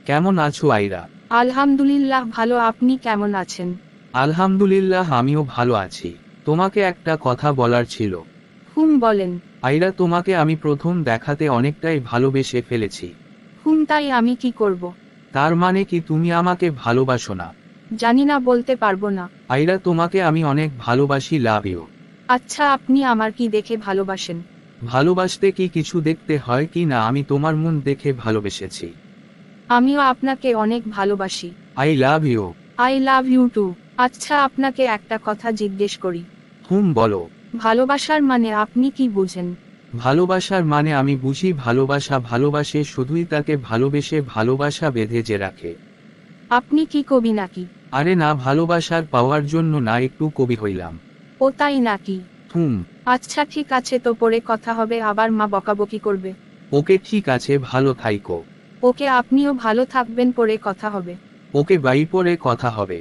কেমন আছো আইরা? আলহামদুলিল্লাহ ভালো, আপনি কেমন আছেন? আলহামদুলিল্লাহ আমিও ভালো আছি। তোমাকে একটা কথা বলার ছিল। বলেন। আইরা, তোমাকে আমি প্রথম দেখাতে অনেকটাই ভালোবেসে ফেলেছি। তাই আমি কি করব? তার মানে কি তুমি আমাকে ভালোবাসো না? জানি না, বলতে পারবো না। আইরা, তোমাকে আমি অনেক ভালোবাসি, লাভ ইউ। আচ্ছা, আপনি আমার কি দেখে ভালোবাসেন? ভালোবাসতে কি কিছু দেখতে হয় কি না? আমি তোমার মন দেখে ভালোবেসেছি। আমিও আপনাকে অনেক ভালোবাসি। I love you. I love you too. আচ্ছা, আপনাকে একটা কথা জিজ্ঞেস করি। বলো। ভালোবাসার মানে আপনি কি বুঝেন? ভালোবাসার মানে আমি বুঝি ভালোবাসা ভালোবাসে শুধুই তাকে ভালোবেসে, ভালোবাসা বেঁধে যে রাখে। আপনি কি কবি নাকি? আরে না, ভালোবাসার পাওয়ার জন্য না, একটু কবি হইলাম। ও তাই নাকি? হুম। আচ্ছা ঠিক আছে, তো পরে কথা হবে, আবার মা বকাবকি করবে। ওকে ঠিক আছে, ভালো থাইকো। ওকে, আপনিও ভালো থাকবেন, পরে কথা হবে। ওকে বাই, পরে কথা হবে।